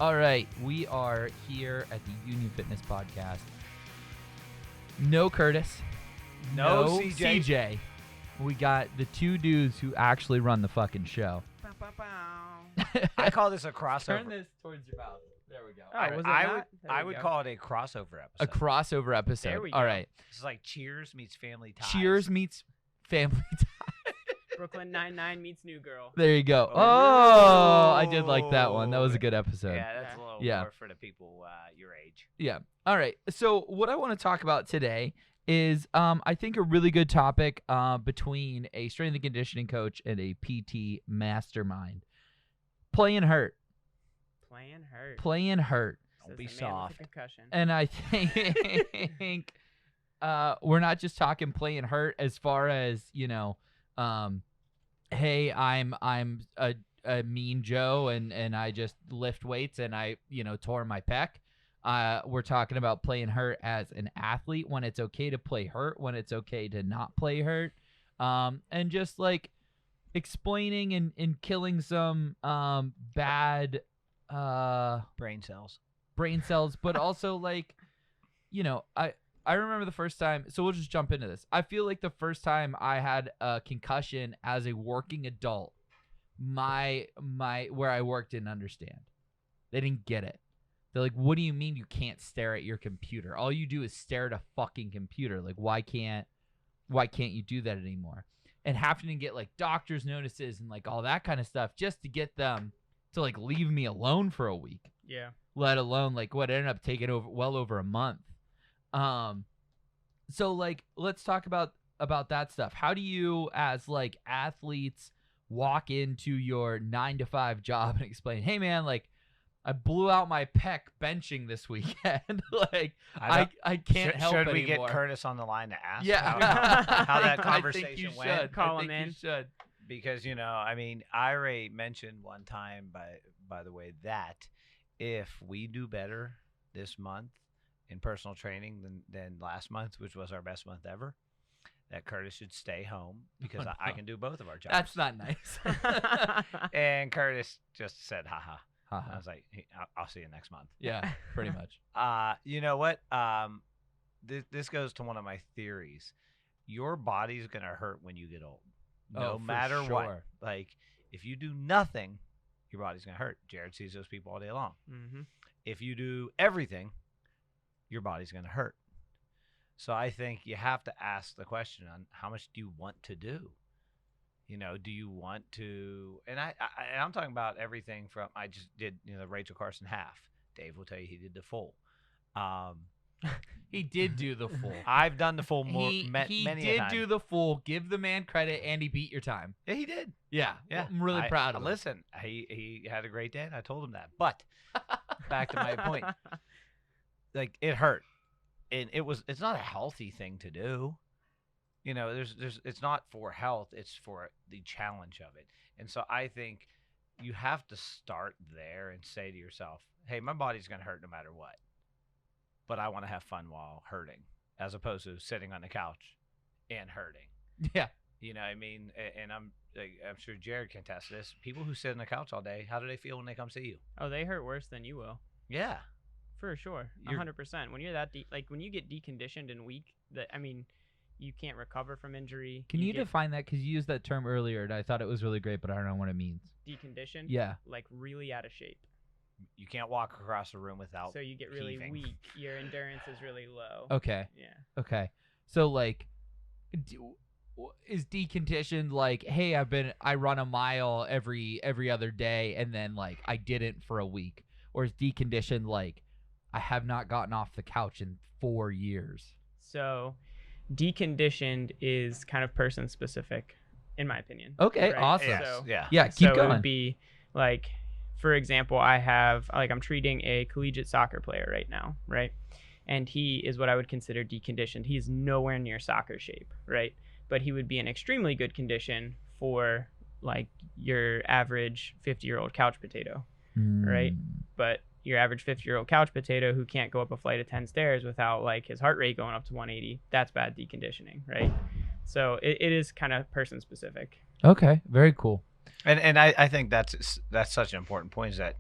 All right, we are here at the Union Fitness Podcast. No Curtis. No CJ. We got the two dudes who actually run the fucking show. I call this a crossover. Turn this towards your mouth. There we go. Oh, All right. was it I not? would There I we would go. call it a crossover episode. A crossover episode. There we All go. right. It's like Cheers meets Family Ties. Cheers meets Family Ties. Brooklyn Nine-Nine meets New Girl. There you go. Oh. Oh, I did like that one. That was a good episode. Yeah, that's a little Yeah. more for the people your age. Yeah. All right. So what I want to talk about today is I think a really good topic between a strength and conditioning coach and a PT mastermind. Playing hurt. Playing hurt. Playing hurt. Don't Says be the man with soft. a concussion. And I think we're not just talking playing hurt as far as, hey, I'm a mean Joe and I just lift weights and I, tore my pec. We're talking about playing hurt as an athlete, when it's okay to play hurt, when it's okay to not play hurt. And just like explaining and killing some bad Brain cells. brain cells, but also like, I remember the first time, so we'll just jump into this. I feel like the first time I had a concussion as a working adult, my where I worked didn't understand. They didn't get it. They're like, what do you mean you can't stare at your computer? All you do is stare at a fucking computer. Like, why can't you do that anymore? And having to get like doctor's notices and like all that kind of stuff just to get them to like leave me alone for a week. Yeah. Let alone like what ended up taking over a month. So like let's talk about that stuff. How do you as like athletes walk into your 9-to-5 job and explain, hey man, like I blew out my pec benching this weekend. Like I can't help Should anymore. we get Curtis on the line to ask Yeah. how that I conversation think you went? should. Call I think him you in. should. Because Ira mentioned one time, by the way, that if we do better this month in personal training than last month, which was our best month ever, that Curtis should stay home because Oh, I no. can do both of our jobs. That's not nice. And Curtis just said, "Haha." I Haha. was like, hey, I'll see you next month. Yeah, pretty much. You know what? This goes to one of my theories. Your body's gonna hurt when you get old, no Oh, for matter what. sure. Like if you do nothing, your body's gonna hurt. Jared sees those people all day long. Mm-hmm. If you do everything, your body's gonna hurt. So I think you have to ask the question on how much do you want to do? Do you want to? And I'm talking about everything from I just did the Rachel Carson half. Dave will tell you he did the full. He did do the full. I've done the full He many a did time. do the full. Give the man credit, and he beat your time. Yeah, he did. Yeah, Yeah, I'm really proud of him. Listen, he had a great day, and I told him that. But back to my point, like it hurt, and it's not a healthy thing to do. It's not for health; it's for the challenge of it. And so I think you have to start there and say to yourself, "Hey, my body's going to hurt no matter what, but I want to have fun while hurting, as opposed to sitting on the couch and hurting." Yeah, You know what I mean? And I'm sure Jared can attest to this. People who sit on the couch all day, how do they feel when they come see you? Oh, they hurt worse than you will. Yeah. For sure. You're- 100%. When you're that when you get deconditioned and weak, you can't recover from injury. can you get define that? Because you used that term earlier, and I thought it was really great, but I don't know what it means. deconditioned? Yeah. Like really out of shape. You can't walk across the room without So you get really heaving. weak. Your endurance is really low. Okay. Yeah. Okay. So like, is deconditioned like, hey, I run a mile every other day, and then like I didn't for a week, or is deconditioned like I have not gotten off the couch in 4 years? So deconditioned is kind of person specific, in my opinion. Okay, right? awesome. Yes, So, yeah. Yeah, keep so it going. would be like, for example, I'm treating a collegiate soccer player right now, right? And he is what I would consider deconditioned. He is nowhere near soccer shape, right? But he would be in extremely good condition for like your average 50-year-old couch potato, right? But your average 50-year-old couch potato who can't go up a flight of 10 stairs without like his heart rate going up to 180, that's bad deconditioning, right? So it is kind of person specific. Okay, very cool. And I think that's such an important point, is that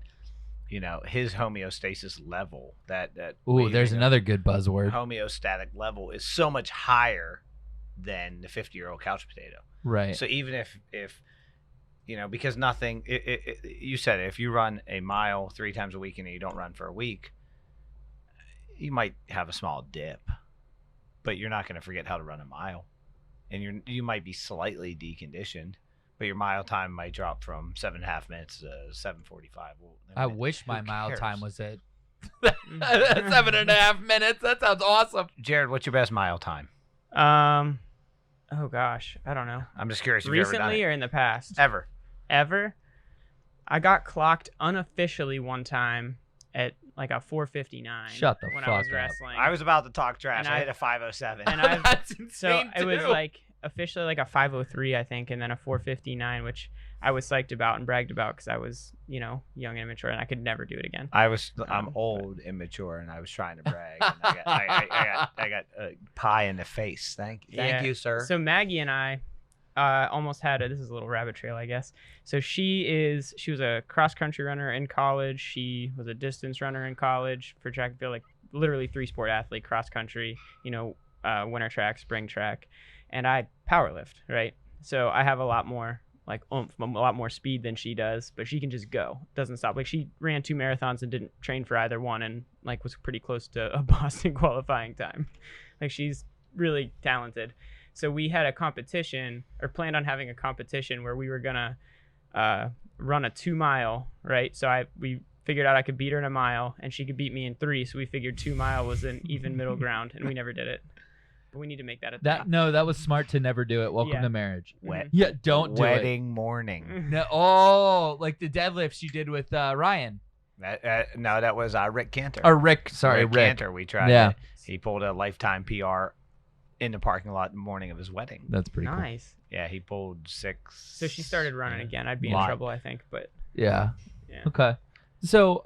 his homeostasis level, that Ooh, there's waving another good buzzword. homeostatic level is so much higher than the 50-year-old couch potato. Right. So even if because nothing, you said it, if you run a mile 3 times a week and you don't run for a week, you might have a small dip, but you're not going to forget how to run a mile, and you might be slightly deconditioned, but your mile time might drop from 7.5 minutes to 7:45. Well, I wish my who mile cares? time was at 7.5 minutes. That sounds awesome. Jared, what's your best mile time? Oh gosh, I don't know. I'm just curious if you've ever done Recently it. or in the past? Ever. I got clocked unofficially one time at like a 4:59. Shut the when fuck I was up. wrestling. I was about to talk trash. And I hit a 5:07. and I've That's so insane it was too. like officially like a 5:03 I think, and then a 4:59, which I was psyched about and bragged about because I was young and immature and I could never do it again. I'm old, immature, and I was trying to brag. And I got a pie in the face. Thank Yeah. you, sir. So Maggie and I almost had this is a little rabbit trail, I guess. So she was a cross country runner in college. She was a distance runner in college for track and field, like literally 3-sport athlete, cross country, winter track, spring track, and I powerlift, right? So I have a lot more like oomph, a lot more speed than she does, but she can just go, doesn't stop. Like she ran 2 marathons and didn't train for either one, and like was pretty close to a Boston qualifying time. Like she's really talented. So we had a competition, or planned on having a competition where we were gonna run a 2-mile, right? So we figured out I could beat her in a mile, and she could beat me in 3. So we figured 2-mile was an even middle ground, and we never did it. But we need to make that a thing. That was smart to never do it. Welcome Yeah. to marriage. Wet. Yeah, don't do it. Wedding morning. No, like the deadlifts you did with Ryan No, that was Rick Cantor. or Rick. Sorry, Rick. Cantor. We tried. Yeah. it. He pulled a lifetime PR in the parking lot the morning of his wedding. That's pretty cool. Nice. Yeah, he pulled 6. So she started running again. I'd be in Lot. trouble, I think, but Yeah. yeah. Okay. So,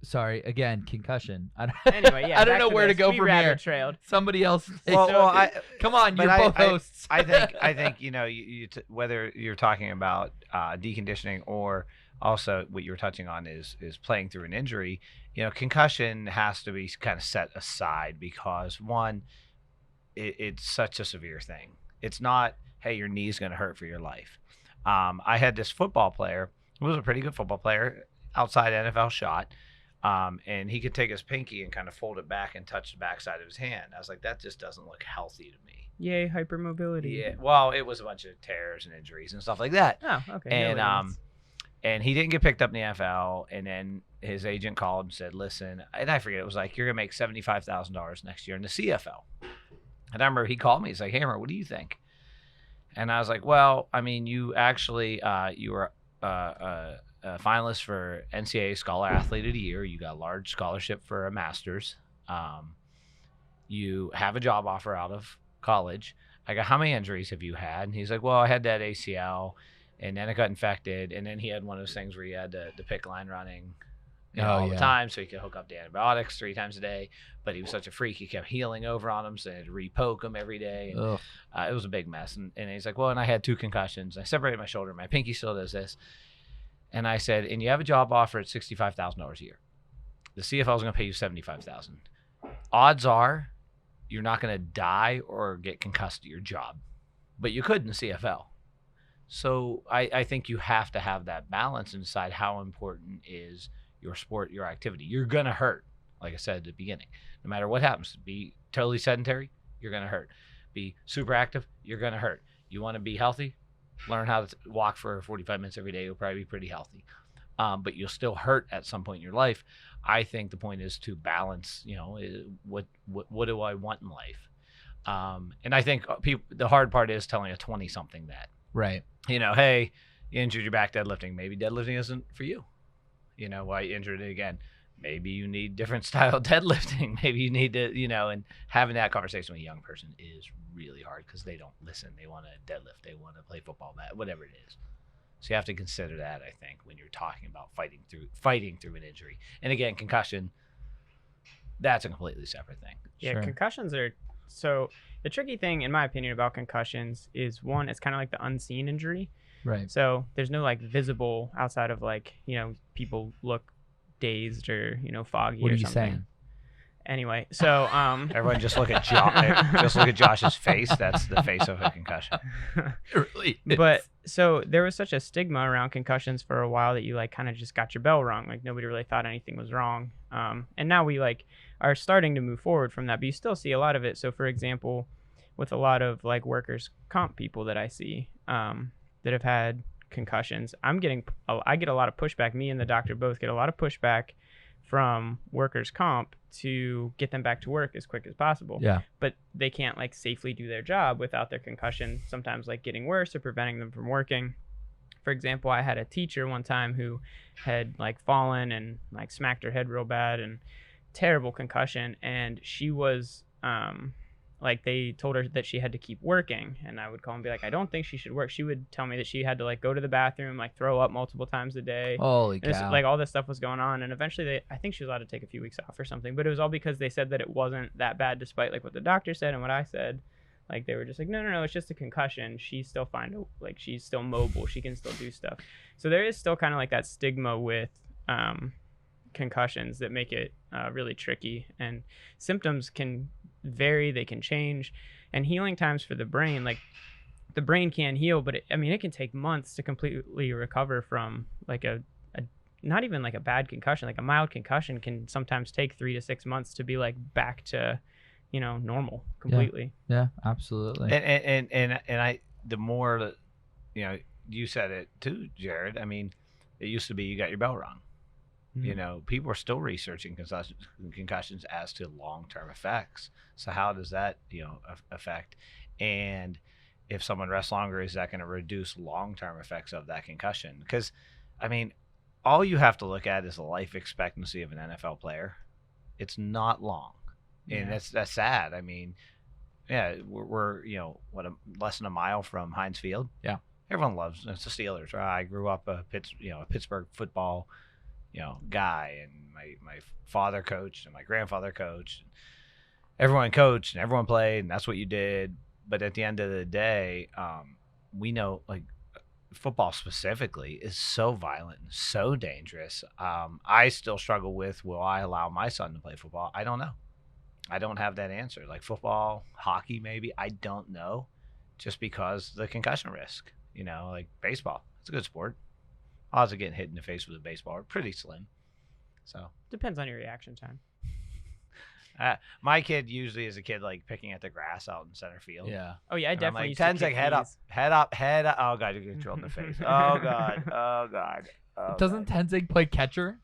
sorry again, concussion. Anyway, yeah. I don't back know where to this. go We from rabbit here. trailed. Somebody else. Well, come on, but you're both hosts. I think whether you're talking about deconditioning or also what you were touching on is playing through an injury. Concussion has to be kind of set aside because one, it's such a severe thing. It's not, hey, your knee's going to hurt for your life. I had this football player who was a pretty good football player, outside NFL shot. And he could take his pinky and kind of fold it back and touch the backside of his hand. I was like, that just doesn't look healthy to me. Yay, hypermobility. Yeah, well, it was a bunch of tears and injuries and stuff like that. Oh, okay. And he didn't get picked up in the NFL. And then his agent called and said, listen, and I forget, it was like, you're going to make $75,000 next year in the CFL. And I remember he called me. He's like, Hammer, what do you think? And I was like, well, I mean, you actually, you were a finalist for NCAA Scholar Athlete of the Year. You got a large scholarship for a master's. You have a job offer out of college. I go, how many injuries have you had? And he's like, well, I had that ACL, and then it got infected, and then he had one of those things where he had the PICC line running all the time, so he could hook up the antibiotics 3 times a day. But he was such a freak, he kept healing over on him, so they had to re-poke him every day. And, it was a big mess. And he's like, well, and I had 2 concussions. I separated my shoulder. My pinky still does this. And I said, and you have a job offer at $65,000 a year. The CFL is going to pay you $75,000. Odds are you're not going to die or get concussed at your job, but you could in the CFL. So I think you have to have that balance and decide how important is your sport, your activity. You're going to hurt, like I said at the beginning. No matter what happens, be totally sedentary, you're going to hurt. Be super active, you're going to hurt. You want to be healthy? Learn how to walk for 45 minutes every day. You'll probably be pretty healthy. But you'll still hurt at some point in your life. I think the point is to balance, what do I want in life? And I think the hard part is telling a 20-something that. Right. Hey, you injured your back deadlifting. Maybe deadlifting isn't for you. Why you injured it again. Maybe you need different style deadlifting. Maybe you need to, and having that conversation with a young person is really hard because they don't listen. They want to deadlift. They want to play football, whatever it is. So you have to consider that, I think, when you're talking about fighting through an injury. And again, concussion, that's a completely separate thing. Yeah, Sure. concussions are so the tricky thing, in my opinion, about concussions is one, it's kind of like the unseen injury. Right. So there's no like visible outside of like, people look dazed or, foggy What or are you something. saying? Anyway, so Everyone just look at just look at Josh's face. That's the face of a concussion. It really is. But so there was such a stigma around concussions for a while that you like kind of just got your bell rung. Like nobody really thought anything was wrong. And now we like are starting to move forward from that, but you still see a lot of it. So for example, with a lot of like workers comp people that I see that have had concussions, I get a lot of pushback. Me and the doctor both get a lot of pushback from workers comp to get them back to work as quick as possible. Yeah. But they can't like safely do their job without their concussion sometimes like getting worse or preventing them from working. For example, I had a teacher one time who had like fallen and like smacked her head real bad and terrible concussion, and she was like they told her that she had to keep working, and I would call and be like, I don't think she should work. She would tell me that she had to like go to the bathroom, like throw up multiple times a day. Holy And cow. like all this stuff was going on, and eventually I think she was allowed to take a few weeks off or something, but it was all because they said that it wasn't that bad despite like what the doctor said and what I said. Like they were just like, no, it's just a concussion. She's still fine to, like, she's still mobile. She can still do stuff. So there is still kind of like that stigma with concussions that make it really tricky, and symptoms can vary, they can change, and healing times for the brain, like the brain can heal, but it can take months to completely recover from like a not even like a bad concussion. Like a mild concussion can sometimes take 3 to 6 months to be like back to normal completely. Yeah, absolutely. And I, the more that you said it too, Jared. I mean, it used to be you got your bell rung. Mm-hmm. People are still researching concussions as to long-term effects. So how does that, affect? And if someone rests longer, is that going to reduce long-term effects of that concussion? Because, all you have to look at is the life expectancy of an NFL player. It's not long, and that's sad. We're less than a mile from Heinz Field. Yeah, everyone loves it's the Steelers. Right? I grew up a Pittsburgh football guy, and my father coached and my grandfather coached. Everyone coached and everyone played, and that's what you did. But at the end of the day, we know like football specifically is so violent and so dangerous. I still struggle with, will I allow my son to play football? I don't know. I don't have that answer. Like football, hockey, maybe. I don't know, just because the concussion risk. Like baseball, it's a good sport. Odds of getting hit in the face with a baseball are pretty slim. So depends on your reaction time. My kid usually is a kid like picking at the grass out in center field. Yeah. Oh yeah, I definitely. Like, Tenzing, head up. Oh god, you're getting drilled in the face. Oh god. Doesn't Tenzing play catcher?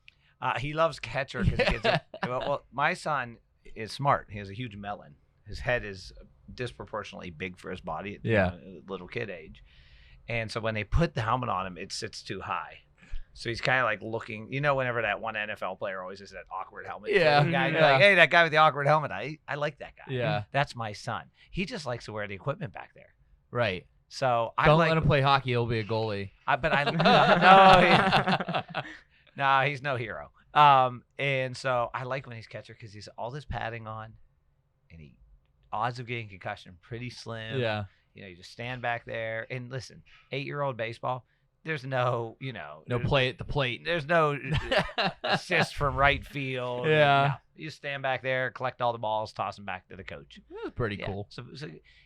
He loves catcher because he gets. Well, my son is smart. He has a huge melon. His head is disproportionately big for his body at little kid age, and so when they put the helmet on him, it sits too high. So he's kind of like looking, whenever that one NFL player always has that awkward helmet. Yeah. Guy, you're like, hey, that guy with the awkward helmet, I like that guy. Yeah. That's my son. He just likes to wear the equipment back there. Right. So Don't let him play hockey. He'll be a goalie. No, he's no hero. And so I like when he's catcher because he's all this padding on, and odds of getting concussion pretty slim. Yeah. You just stand back there and listen. 8-year-old baseball. There's no, no play at the plate. There's no assist from right field. Yeah. No. You stand back there, collect all the balls, toss them back to the coach. That's pretty cool. So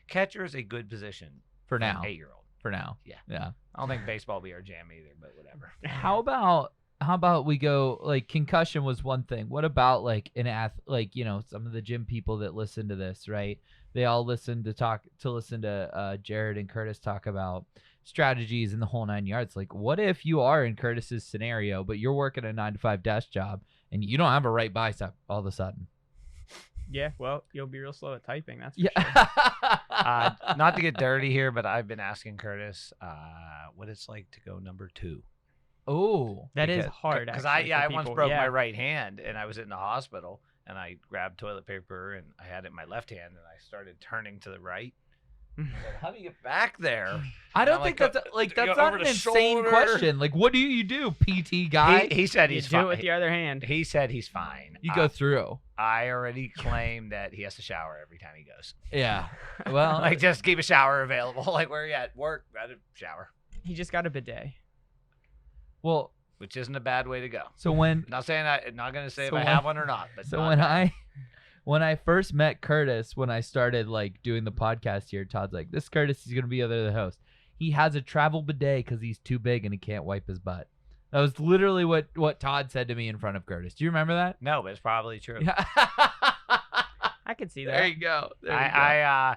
catcher is a good position for now. 8-year-old. For now. Yeah. Yeah. I don't think baseball will be our jam either, but whatever. How about we go, like, concussion was one thing. What about like some of the gym people that listen to this, right? They all listen to Jared and Curtis talk about strategies and the whole 9 yards. Like, what if you are in Curtis's scenario, but you're working a 9-to-5 desk job and you don't have a right bicep all of a sudden? Yeah, well, you'll be real slow at typing. That's for sure. Not to get dirty here, but I've been asking Curtis what it's like to go number 2. Oh, that is hard. Because I once broke my right hand, and I was in the hospital, and I grabbed toilet paper, and I had it in my left hand, and I started turning to the right. Said, how do you get back there? I don't think that's not an insane question. Like, what do you do, PT guy? He said he's fine. Do it with the other hand. He said he's fine. You go through. I already claimed that he has to shower every time he goes. Yeah. Well, like just keep a shower available. Like where you at work, got to shower. He just got a bidet. Well, which isn't a bad way to go. so when Not saying not going to say So if I when- have one or not, but so not when bad. when I first met Curtis, when I started like doing the podcast here, Todd's like, "This Curtis is gonna be the host. He has a travel bidet because he's too big and he can't wipe his butt." That was literally what Todd said to me in front of Curtis. Do you remember that? No, but it's probably true. Yeah. I could see that. There you go. There you go.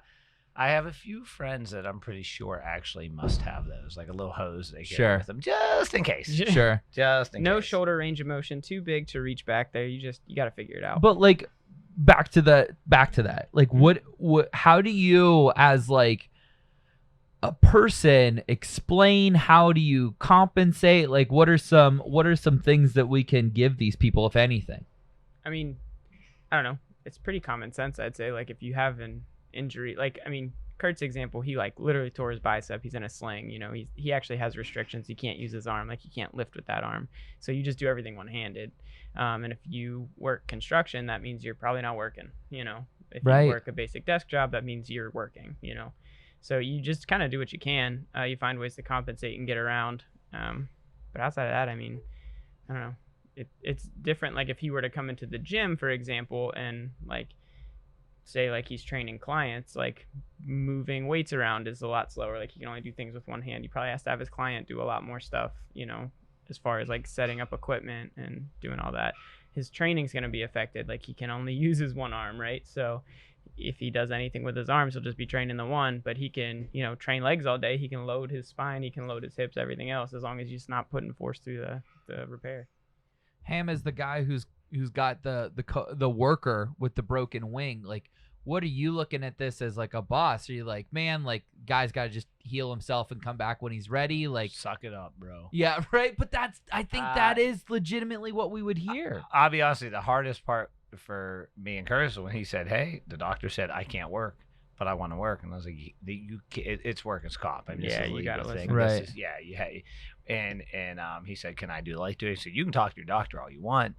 I have a few friends that I'm pretty sure actually must have those, like a little hose they get Sure. with them, just in case. Sure. Just in No case. shoulder range of motion, too big to reach back there. You got to figure it out. But like back to that. Like what how do you as like a person explain, how do you compensate? Like what are some things that we can give these people, if anything? I mean, I don't know. It's pretty common sense, I'd say. Like if you have an injury, like I mean, Kurt's example, he like literally tore his bicep. He's in a sling. You know, he actually has restrictions. He can't use his arm. Like he can't lift with that arm. So you just do everything one-handed. And if you work construction, that means you're probably not working. You know, if Right. you work a basic desk job, that means you're working. You know, so you just kind of do what you can. You find ways to compensate and get around. But outside of that, I mean, I don't know. It's different. Like if he were to come into the gym, for example, and like say like he's training clients, like moving weights around is a lot slower. Like he can only do things with one hand. He probably has to have his client do a lot more stuff, you know, as far as like setting up equipment and doing all that. His training's going to be affected. Like he can only use his one arm, right? So if he does anything with his arms, he'll just be training the one, but he can, you know, train legs all day. He can load his spine, he can load his hips, everything else, as long as he's not putting force through the repair. Ham is the guy who's got the worker with the broken wing. Like, what are you looking at this as like a boss? Are you like, man, like guy's got to just heal himself and come back when he's ready? Like, Suck it up, bro. yeah, right. But I think that is legitimately what we would hear. I'll be honest with you, the hardest part for me and Curtis was when he said, "Hey, the doctor said I can't work, but I want to work," and I was like, "It's workman's comp. I mean, Yeah, this is you a gotta legal listen. thing. Right. This is, yeah. And he said, "Can I do light duty?" So you can talk to your doctor all you want.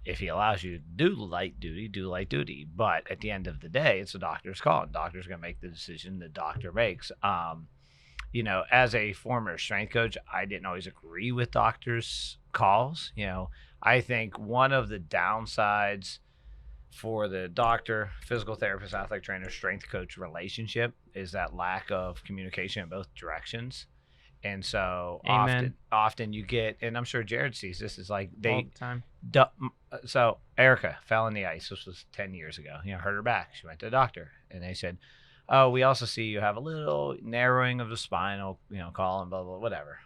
If he allows you to do light duty. But at the end of the day, it's the doctor's call. And the doctor's going to make the decision the doctor makes. You know, as a former strength coach, I didn't always agree with doctors' calls. You know, I think one of the downsides for the doctor, physical therapist, athletic trainer, strength coach relationship is that lack of communication in both directions. And so Amen. often you get, and I'm sure Jared sees this, is like All the time. so Erica fell in the ice. This was 10 years ago. You know, hurt her back. She went to the doctor, and they said, "Oh, we also see you have a little narrowing of the spinal, you know, column, blah blah, whatever."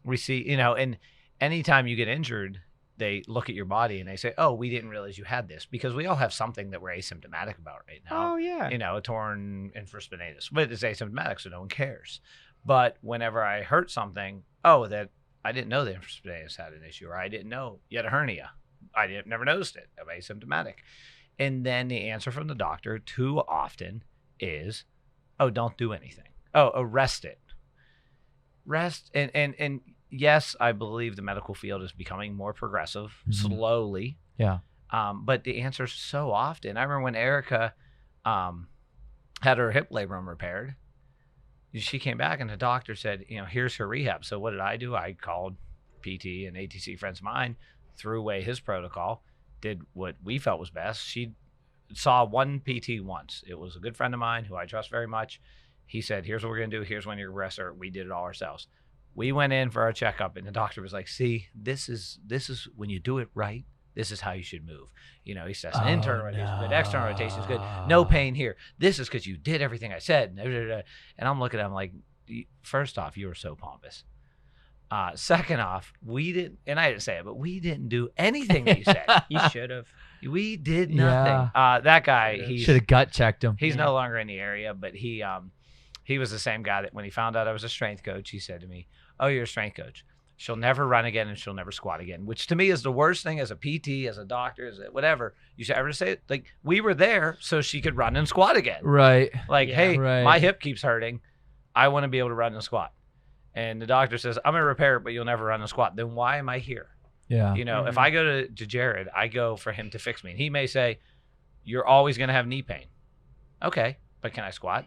We see, you know, and anytime you get injured, they look at your body and they say, "Oh, we didn't realize you had this," because we all have something that we're asymptomatic about right now. Oh yeah. You know, a torn infraspinatus, but it's asymptomatic, so no one cares. But whenever I hurt something, that I didn't know the infraspinatus had an issue, or I didn't know you had a hernia. Never noticed it. I'm asymptomatic. And then the answer from the doctor too often is, "Oh, don't do anything. Oh, arrest it. Rest." And yes, I believe the medical field is becoming more progressive slowly. Yeah. But the answer so often, I remember when Erica had her hip labrum repaired, she came back and the doctor said, you know, "Here's her rehab." So what did I do? I called PT and ATC friends of mine, threw away his protocol, did what we felt was best. She saw one PT once. It was a good friend of mine who I trust very much. He said, "Here's what we're going to do. Here's when your regressor." We did it all ourselves. We went in for our checkup and the doctor was like, "See, this is when you do it right. This is how you should move." You know, he says internal rotation is good, external rotation is good, no pain here. This is because you did everything I said. And I'm looking at him like, first off, you were so pompous. Second off, we didn't, and I didn't say it, but we didn't do anything that you said. You should have. We did nothing. That guy, he Should have gut checked him. he's no longer in the area, but he was the same guy that when he found out I was a strength coach, he said to me, "Oh, you're a strength coach. She'll never run again and she'll never squat again," which to me is the worst thing as a PT, as a doctor, as a whatever. You should ever say it. Like, we were there so she could run and squat again. Right. Like, Yeah. hey, Right. my hip keeps hurting. I want to be able to run and squat. And the doctor says, "I'm going to repair it, but you'll never run and squat." Then why am I here? Yeah. You know, if I go to Jared, I go for him to fix me. And he may say, "You're always going to have knee pain." Okay, but can I squat?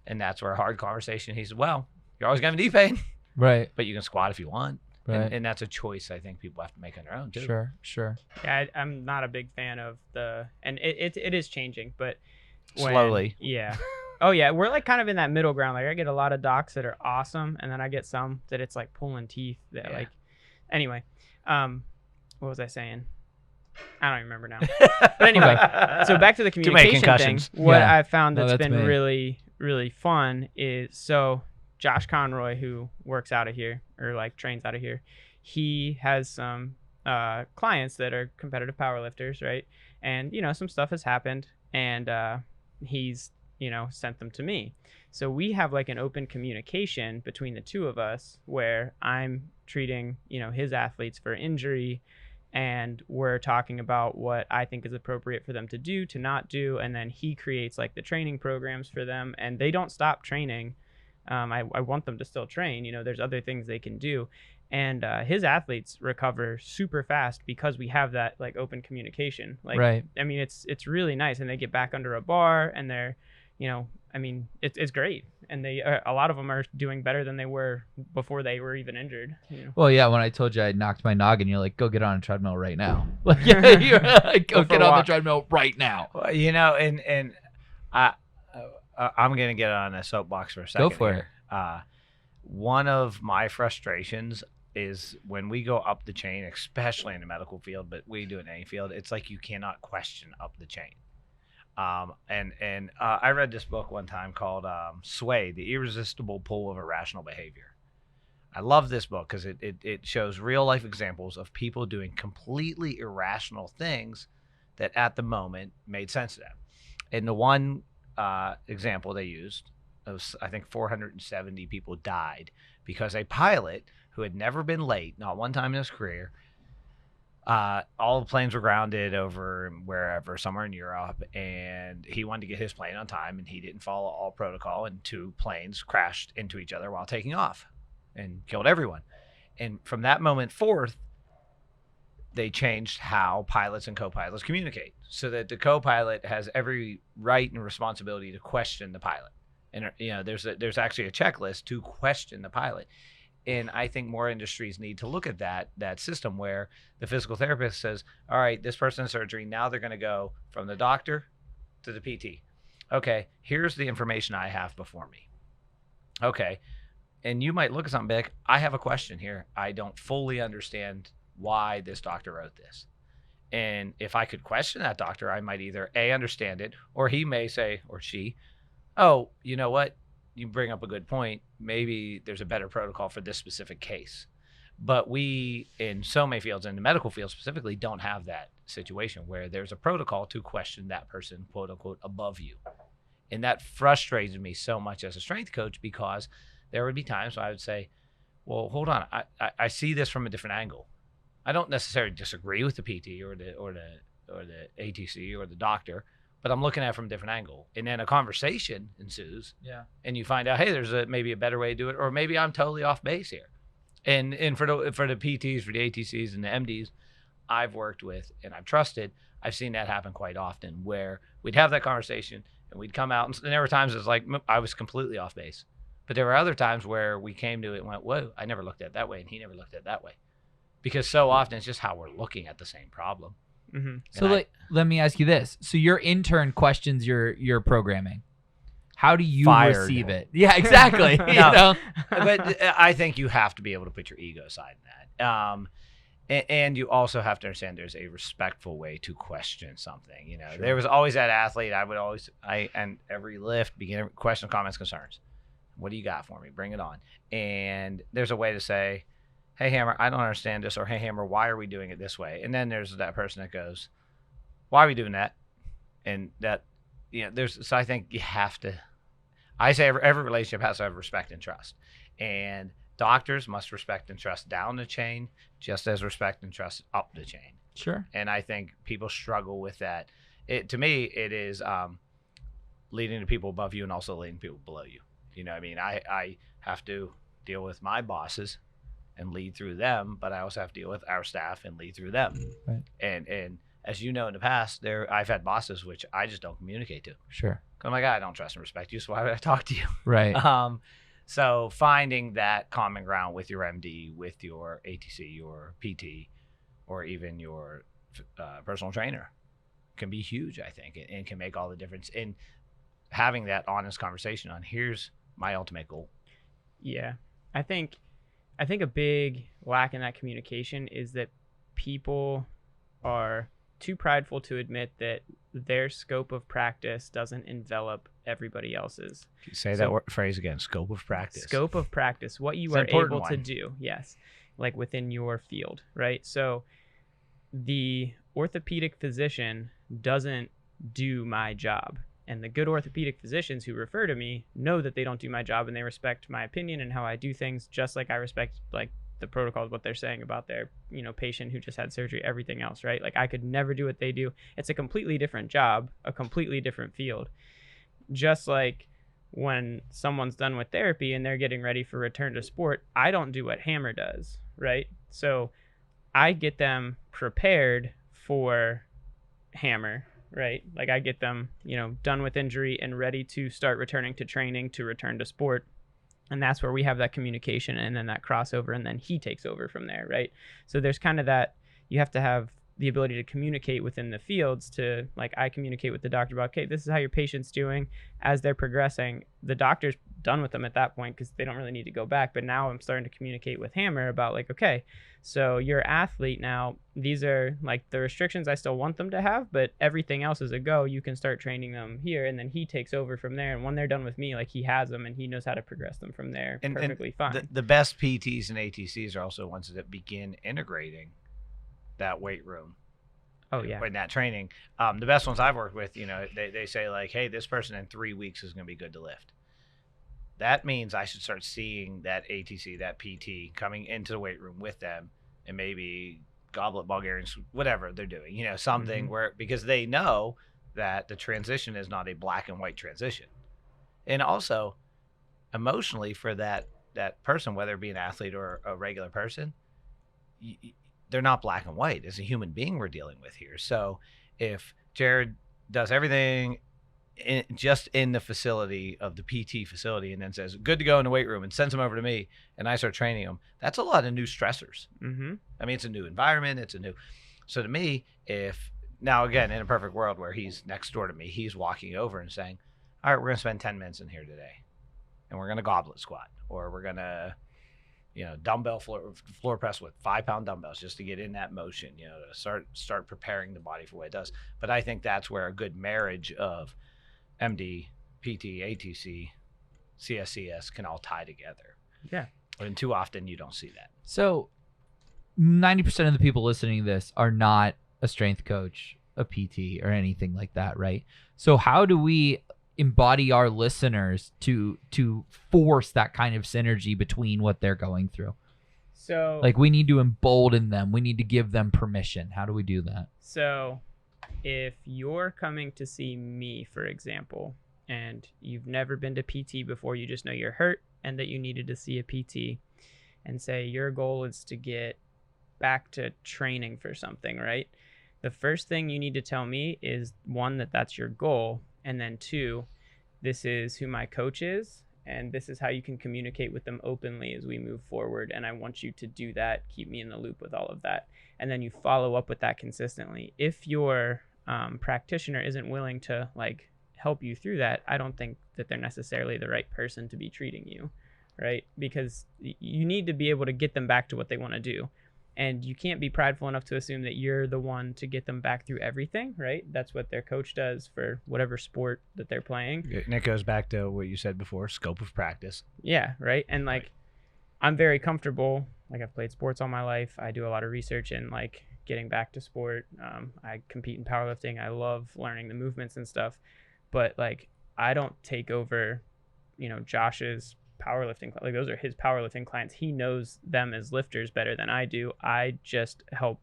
And that's where a hard conversation. He said, "Well, You're always gonna have knee pain, Right. but you can squat if you want. Right. And that's a choice I think people have to make on their own too. Sure. Yeah, I'm not a big fan of and it is changing, but Slowly. Yeah. Oh yeah, we're like kind of in that middle ground. Like I get a lot of docs that are awesome, and then I get some that it's like pulling teeth. That Yeah. like, anyway, what was I saying? I don't even remember now. But anyway, so back to the Too many communication thing. concussions. What Yeah. I found No, that's that's been me. really, really fun is Josh Conroy, who works out of here or like trains out of here, he has some clients that are competitive powerlifters, right? And some stuff has happened, and he's sent them to me. So we have like an open communication between the two of us where I'm treating his athletes for injury, and we're talking about what I think is appropriate for them to do, to not do, and then he creates like the training programs for them, and they don't stop training. I want them to still train. There's other things they can do, and his athletes recover super fast because we have that like open communication. Like, Right. I mean, it's really nice, and they get back under a bar, and they're, I mean, it's great, and they a lot of them are doing better than they were before they were even injured. Well, yeah. When I told you I knocked my noggin, you're like, "Go get on a treadmill right now." Like, yeah, you're like, Go "Go for get a on the walk. treadmill right now." Well, and I'm gonna get on a soapbox for a second. Go for here. One of my frustrations is when we go up the chain, especially in the medical field, but we do it in any field. It's like you cannot question up the chain. I read this book one time called Sway: The Irresistible Pull of Irrational Behavior. I love this book because it shows real life examples of people doing completely irrational things that at the moment made sense to them. And the one example they used, I think 470 people died because a pilot who had never been late, not one time in his career, all the planes were grounded over wherever, somewhere in Europe, and he wanted to get his plane on time, and he didn't follow all protocol, and 2 planes crashed into each other while taking off and killed everyone. And from that moment forth, they changed how pilots and co-pilots communicate so that the co-pilot has every right and responsibility to question the pilot. And there's actually a checklist to question the pilot. And I think more industries need to look at that system where the physical therapist says, all right, this person in surgery, now they're going to go from the doctor to the PT. Okay, here's the information I have before me. Okay, and you might look at something and be like, I have a question here. I don't fully understand why this doctor wrote this. And if I could question that doctor, I might either A, understand it, or he may say, or she, oh, you know what? You bring up a good point. Maybe there's a better protocol for this specific case. But we, in so many fields, in the medical field specifically, don't have that situation where there's a protocol to question that person, quote unquote, above you. And that frustrates me so much as a strength coach, because there would be times when I would say, well, hold on, I see this from a different angle. I don't necessarily disagree with the PT or the ATC or the doctor, but I'm looking at it from a different angle. And then a conversation ensues. Yeah. And you find out, hey, there's maybe a better way to do it, or maybe I'm totally off base here. And for the PTs, for the ATCs and the MDs I've worked with and I've trusted, I've seen that happen quite often, where we'd have that conversation and we'd come out, and there were times it's like I was completely off base. But there were other times where we came to it and went, whoa, I never looked at it that way, and he never looked at it that way. Because so often it's just how we're looking at the same problem. Mm-hmm. So let me ask you this. So your intern questions your programming. How do you Fired. receive it? Yeah, exactly. You No. know? But I think you have to be able to put your ego aside in that. And you also have to understand there's a respectful way to question something. You know, Sure. There was always that athlete. And every lift, begin question, comments, concerns. What do you got for me? Bring it on. And there's a way to say, hey, Hammer, I don't understand this, or hey, Hammer, why are we doing it this way? And then there's that person that goes, why are we doing that? And that, so I think you have to, I say every relationship has to have respect and trust. And doctors must respect and trust down the chain, just as respect and trust up the chain. Sure. And I think people struggle with that. To me, it is leading to people above you and also leading people below you. You know what I mean? I have to deal with my bosses and lead through them, but I also have to deal with our staff and lead through them. Right. And as you know, in the past, I've had bosses which I just don't communicate to. Sure. I'm like, I don't trust and respect you, so why would I talk to you? Right. So finding that common ground with your MD, with your ATC, your PT, or even your personal trainer can be huge, I think, and can make all the difference in having that honest conversation on here's my ultimate goal. Yeah. I think a big lack in that communication is that people are too prideful to admit that their scope of practice doesn't envelop everybody else's. Say that phrase again, scope of practice. Scope of practice, what you are able to do, yes, like within your field, right? So the orthopedic physician doesn't do my job. And the good orthopedic physicians who refer to me know that they don't do my job, and they respect my opinion and how I do things, just like I respect like the protocols, what they're saying about their, patient who just had surgery, everything else, right? Like I could never do what they do. It's a completely different job, a completely different field. Just like when someone's done with therapy and they're getting ready for return to sport, I don't do what Hammer does, right? So I get them prepared for Hammer, right? Like I get them, done with injury and ready to start returning to training, to return to sport. And that's where we have that communication and then that crossover, and then he takes over from there, right? So there's kind of that, you have to have the ability to communicate within the fields to, like, I communicate with the doctor about, okay, this is how your patient's doing. As they're progressing, the doctor's done with them at that point because they don't really need to go back. But now I'm starting to communicate with Hammer about, like, okay, so you're an athlete now. These are like the restrictions I still want them to have, but everything else is a go. You can start training them here, and then he takes over from there. And when they're done with me, like, he has them and he knows how to progress them from there perfectly fine. The best PTs and ATCs are also ones that begin integrating that weight room. Oh yeah. In that training. The best ones I've worked with, they say like, hey, this person in 3 weeks is going to be good to lift. That means I should start seeing that ATC, that PT coming into the weight room with them, and maybe goblet Bulgarians, whatever they're doing, something where, because they know that the transition is not a black and white transition. And also emotionally for that person, whether it be an athlete or a regular person, they're not black and white. It's a human being we're dealing with here. So if Jared does everything just in the facility of the PT facility and then says, good to go in the weight room, and sends them over to me and I start training them, that's a lot of new stressors. Mm-hmm. I mean, it's a new environment. So to me, if now, again, in a perfect world where he's next door to me, he's walking over and saying, all right, we're going to spend 10 minutes in here today and we're going to goblet squat, or we're going to, dumbbell floor press with 5-pound dumbbells just to get in that motion, to start preparing the body for what it does. But I think that's where a good marriage of MD, PT, ATC, CSCS can all tie together. Yeah. And too often you don't see that. So 90% of the people listening to this are not a strength coach, a PT, or anything like that, right? So how do we embody our listeners to force that kind of synergy between what they're going through? So like, we need to embolden them. We need to give them permission. How do we do that? So if you're coming to see me, for example, and you've never been to PT before, you just know you're hurt and that you needed to see a PT, and say your goal is to get back to training for something, right? The first thing you need to tell me is, one, that's your goal, and then 2, this is who my coach is, and this is how you can communicate with them openly as we move forward, and I want you to do that. Keep me in the loop with all of that. And then you follow up with that consistently. If your practitioner isn't willing to help you through that, I don't think that they're necessarily the right person to be treating you, right? Because you need to be able to get them back to what they want to do. And you can't be prideful enough to assume that you're the one to get them back through everything, right? That's what their coach does for whatever sport that they're playing. And it goes back to what you said before, scope of practice. Yeah, right? And I'm very comfortable. I've played sports all my life. I do a lot of research in getting back to sport. I compete in powerlifting. I love learning the movements and stuff. But I don't take over, Josh's powerlifting, those are his powerlifting clients. He knows them as lifters better than I do. I just help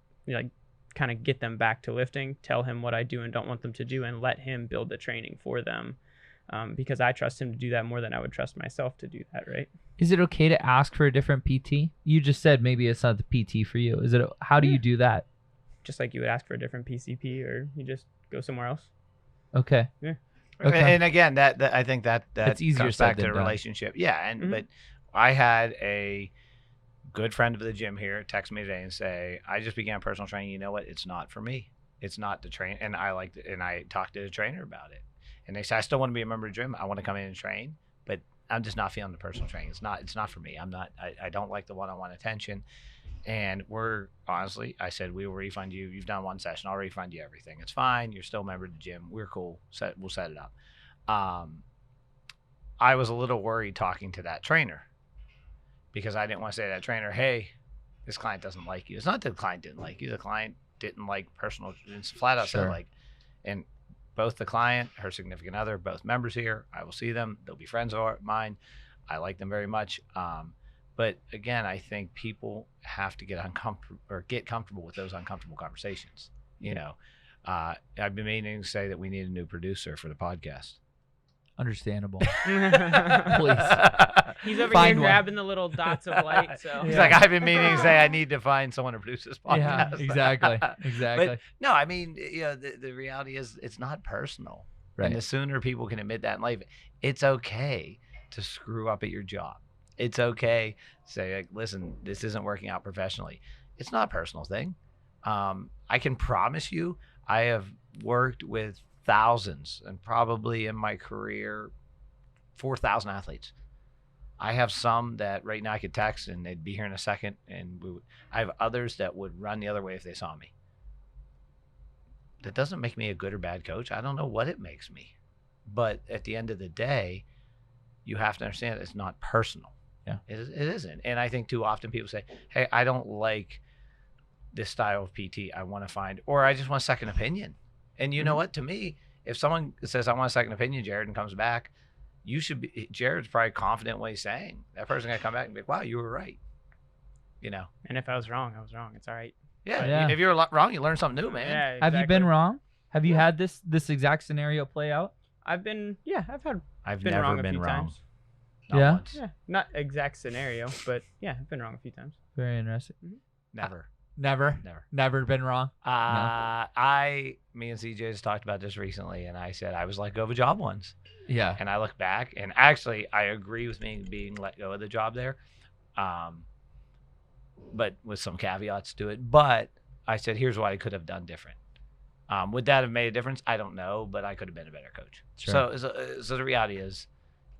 kind of get them back to lifting, tell him what I do and don't want them to do, and let him build the training for them, because I trust him to do that more than I would trust myself to do that, right? Is it okay to ask for a different PT? You just said maybe it's not the PT for you. How do you do that? Just like you would ask for a different PCP, or you just go somewhere else. Okay. Yeah. Okay. And again, that I think that It's easier comes said back to than the done. relationship. Yeah, and Mhm. but I had a good friend of the gym here text me today and say, I just began personal training. You know what? It's not for me. It's not the train. And I talked to the trainer about it. And they said, I still want to be a member of the gym. I want to come in and train, but I'm just not feeling the personal training. It's not for me. I don't like the one-on-one attention. And honestly, I said, we will refund you. You've done one session. I'll refund you everything. It's fine. You're still a member of the gym. We're cool. We'll set it up. I was a little worried talking to that trainer because I didn't want to say to that trainer, hey, this client doesn't like you. It's not that the client didn't like you. The client didn't like personal. It's flat out said Sure. like, and both the client, her significant other, both members here, I will see them. They'll be friends of mine. I like them very much. But again, I think people have to get uncomfortable or get comfortable with those uncomfortable conversations. You know, I've been meaning to say that we need a new producer for the podcast. Understandable. Please. He's over Find here one. grabbing the little dots of light. So He's Yeah. like, I've been meaning to say I need to find someone to produce this podcast. Yeah, exactly. Exactly. But no, I mean, you know, the reality is it's not personal. Right. And the sooner people can admit that in life, it's okay to screw up at your job. It's okay to say, like, listen, this isn't working out professionally. It's not a personal thing. I can promise you, I have worked with thousands and probably in my career, 4,000 athletes. I have some that right now I could text and they'd be here in a second. And I have others that would run the other way if they saw me. That doesn't make me a good or bad coach. I don't know what it makes me. But at the end of the day, you have to understand it's not personal. Yeah. It isn't. And I think too often people say, hey, I don't like this style of PT. I want to find, or I just want a second opinion. And you know what? To me, if someone says, I want a second opinion, Jared, and comes back, you should be, Jared's probably confident in what he's saying. That person's going to come back and be like, wow, you were right. You know? And if I was wrong, I was wrong. It's all right. Yeah. Yeah. If you're wrong, you learn something new, man. Yeah. Have you exactly. been wrong? Have you Yeah. had this exact scenario play out? I've been I've been never wrong a been few wrong. times. Not Yeah? once. Yeah, not exact scenario, but yeah, I've been wrong a few times. Very interesting. Never. Never been wrong. Me and CJ just talked about this recently, and I said I was let go of a job once. Yeah. And I look back, and actually, I agree with me being let go of the job there, but with some caveats to it. But I said, here's what I could have done different. Would that have made a difference? I don't know, but I could have been a better coach. Sure. So the reality is,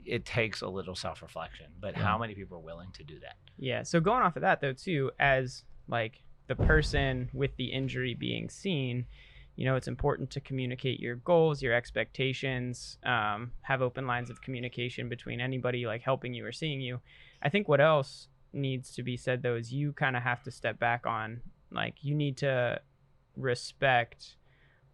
it takes a little self-reflection. But Yeah. how many people are willing to do that? Yeah. So going off of that though, too, as like the person with the injury being seen, you know, it's important to communicate your goals, your expectations, have open lines of communication between anybody like helping you or seeing you. I think what else needs to be said though is you kind of have to step back on, like, you need to respect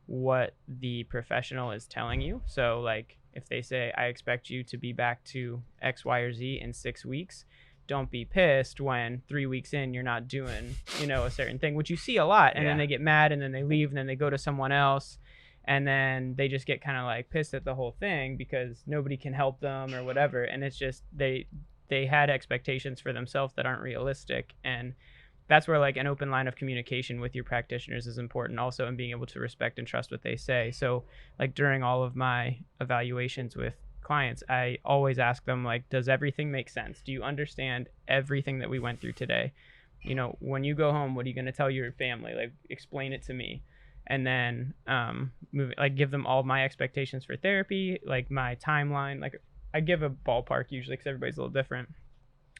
what the professional is telling you. So like if they say, I expect you to be back to X, Y, or Z in 6 weeks, don't be pissed when 3 weeks in you're not doing, you know, a certain thing, which you see a lot. And then Yeah. they get mad and then they leave and then they go to someone else and then they just get kind of like pissed at the whole thing because nobody can help them or whatever. And it's just they had expectations for themselves that aren't realistic. And that's where like an open line of communication with your practitioners is important also, and being able to respect and trust what they say. So like during all of my evaluations with clients, I always ask them, like, does everything make sense? Do you understand everything that we went through today? You know, when you go home, what are you going to tell your family? Like, explain it to me. And then give them all my expectations for therapy, like my timeline. Like I give a ballpark usually because everybody's a little different.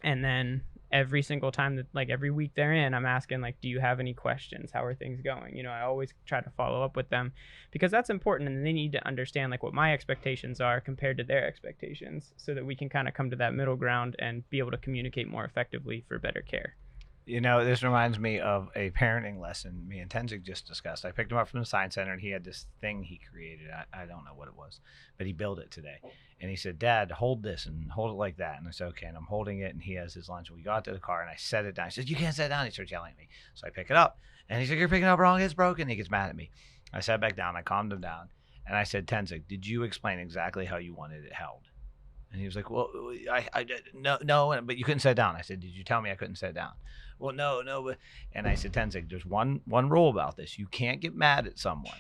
And then every single time that, like, every week they're in, I'm asking, like, do you have any questions? How are things going? You know, I always try to follow up with them because that's important. And they need to understand, like, what my expectations are compared to their expectations so that we can kind of come to that middle ground and be able to communicate more effectively for better care. You know, this reminds me of a parenting lesson me and Tenzing just discussed. I picked him up from the Science Center, and he had this thing he created. I don't know what it was, but he built it today. And he said, Dad, hold this and hold it like that. And I said, okay. And I'm holding it, and he has his lunch. We got to the car, and I set it down. He says, you can't set it down. He starts yelling at me. So I pick it up, and he said, you're picking it up wrong. It's broken. He gets mad at me. I sat back down. I calmed him down, and I said, Tenzing, did you explain exactly how you wanted it held? And he was like, well, no, but you couldn't set it down. I said, did you tell me I couldn't set it down? Well, no. But, and I said, Tenzing, there's one rule about this. You can't get mad at someone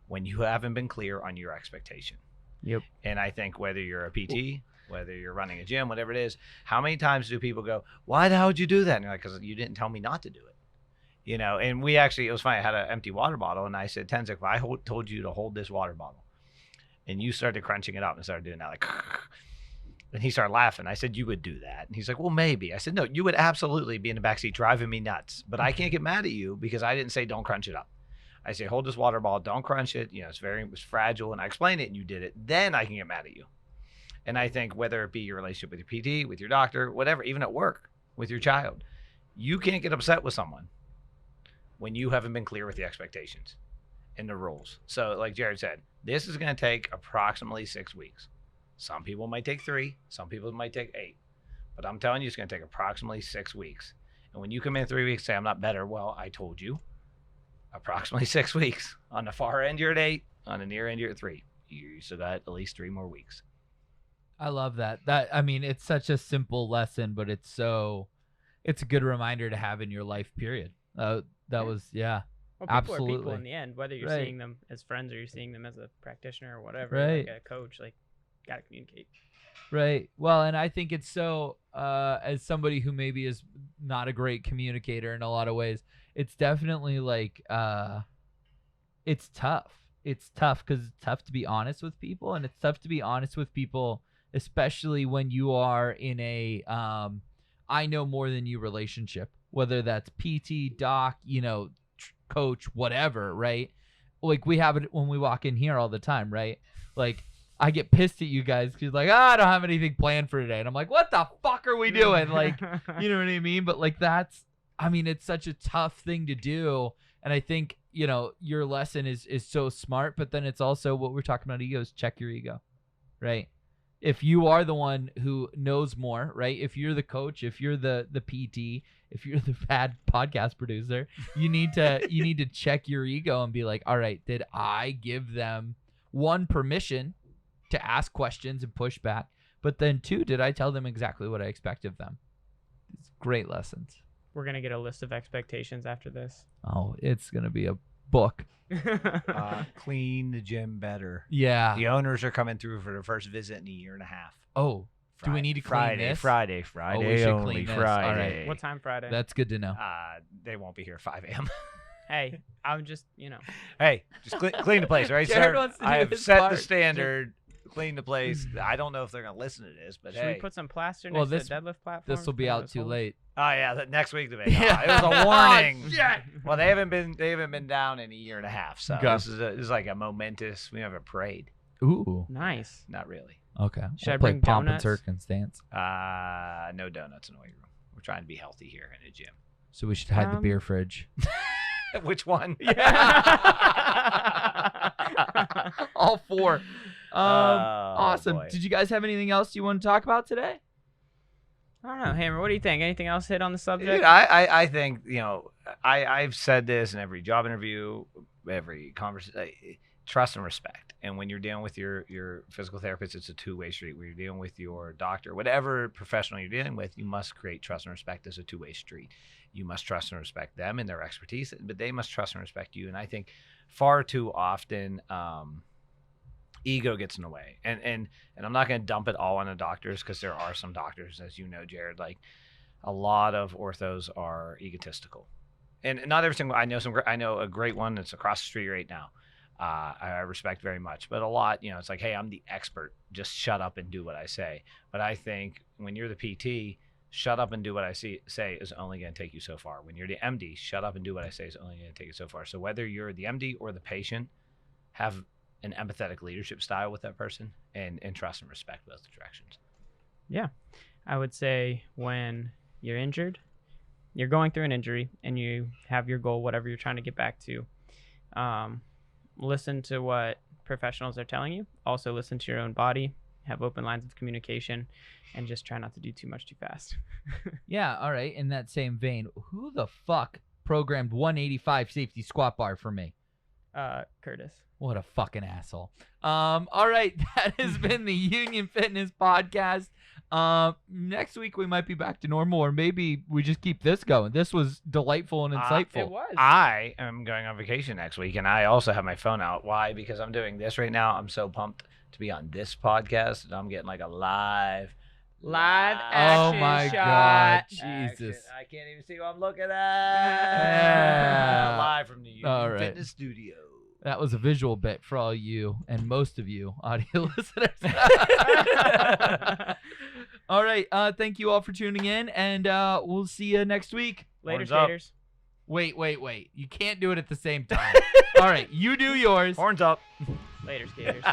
when you haven't been clear on your expectation. Yep. And I think whether you're a PT, whether you're running a gym, whatever it is, how many times do people go, why the hell would you do that? And you're like, because you didn't tell me not to do it. You know, and we actually, it was funny. I had an empty water bottle and I said, Tenzek, if I told you to hold this water bottle and you started crunching it up and started doing that, like, and he started laughing. I said, you would do that. And he's like, well, maybe. I said, no, you would absolutely be in the backseat driving me nuts. But I can't get mad at you because I didn't say don't crunch it up. I say, hold this water bottle, don't crunch it. You know, it's fragile. And I explained it and you did it. Then I can get mad at you. And I think whether it be your relationship with your PT, with your doctor, whatever, even at work, with your child, you can't get upset with someone when you haven't been clear with the expectations and the rules. So like Jared said, this is going to take approximately 6 weeks. Some people might take 3, some people might take 8, but I'm telling you, it's going to take approximately 6 weeks. And when you come in 3 weeks, say, I'm not better. Well, I told you approximately 6 weeks. On the far end, you're at 8. On the near end, you're at 3. You still got at least 3 more weeks. I love that. I mean, it's such a simple lesson, but it's a good reminder to have in your life, period. That was, yeah. Well, people are absolutely. people in the end, whether you're Right. seeing them as friends or you're seeing them as a practitioner or whatever, Right. like a coach, like, gotta communicate. Right. Well, and I think it's so, as somebody who maybe is not a great communicator in a lot of ways, it's definitely like, it's tough. It's tough because it's tough to be honest with people, and it's tough to be honest with people, especially when you are in a, I know more than you relationship, whether that's PT, doc, you know, coach, whatever, right? Like we have it when we walk in here all the time, right? Like I get pissed at you guys because like, I don't have anything planned for today. And I'm like, what the fuck are we doing? Like, you know what I mean? But like it's such a tough thing to do. And I think, you know, your lesson is so smart, but then it's also what we're talking about egos, check your ego, right? If you are the one who knows more, right? If you're the coach, if you're the PT, if you're the bad podcast producer, you need to check your ego and be like, all right, did I give them one, permission to ask questions and push back, but then 2, did I tell them exactly what I expect of them? It's great lessons. We're gonna get a list of expectations after this. Oh, it's gonna be a book. Clean the gym better. Yeah. The owners are coming through for their first visit in a year and a half. Oh, do we need to clean Friday, this? Friday, Oh, we should only clean this. Friday. All right. What time Friday? That's good to know. They won't be here at 5 a.m. Hey, I'm just, you know. Hey, just clean the place, right, Jared sir? wants to do I have his set part. the standard. Clean the place. I don't know if they're gonna listen to this, but Should hey. we put some plaster Well, next to the deadlift platform? This will be out too late. Oh yeah, next week debate. It was a warning. Oh, shit. Well, they haven't been down in a year and a half, so Okay. this is like a momentous. We have a parade. Ooh. Nice. Not really. Okay. Should I We'll play bring pomp donuts? and circumstance. No donuts in the weight room. We're trying to be healthy here in the gym. So we should hide the beer fridge. Which one? All 4. Awesome. boy. Did you guys have anything else you want to talk about today? I don't know, Hammer. What do you think? Anything else hit on the subject? Dude, I think, you know, I've said this in every job interview, every conversation, trust and respect. And when you're dealing with your physical therapist, it's a two-way street. When you're dealing with your doctor, whatever professional you're dealing with, you must create trust and respect as a two-way street. You must trust and respect them and their expertise, but they must trust and respect you. And I think far too often, ego gets in the way. And I'm not going to dump it all on the doctors, because there are some doctors, as you know, Jared, like a lot of orthos are egotistical. And not every single, I know a great one that's across the street right now. I respect very much, but a lot, you know, it's like, hey, I'm the expert. Just shut up and do what I say. But I think when you're the PT, shut up and do what I say is only going to take you so far. When you're the MD, shut up and do what I say is only going to take you so far. So whether you're the MD or the patient, have an empathetic leadership style with that person, and trust and respect both directions. Yeah. I would say when you're injured, you're going through an injury and you have your goal, whatever you're trying to get back to, listen to what professionals are telling you. Also listen to your own body, have open lines of communication, and just try not to do too much too fast. Yeah, all right. In that same vein, who the fuck programmed 185 safety squat bar for me? Curtis. What a fucking asshole. All right, that has been the Union Fitness Podcast. Next week we might be back to normal, or maybe we just keep this going. This was delightful and insightful. It was. I am going on vacation next week, and I also have my phone out. Why? Because I'm doing this right now. I'm so pumped to be on this podcast, and I'm getting like a live action Oh my shot. God, action. Jesus. I can't even see what I'm looking at. Yeah. Live from the All Union right. Fitness Studio. That was a visual bit for all you and most of you audio listeners. All right. Thank you all for tuning in, and we'll see you next week. Later, Horns up. skaters. Wait. You can't do it at the same time. All right. You do yours. Horns up. Later, skaters.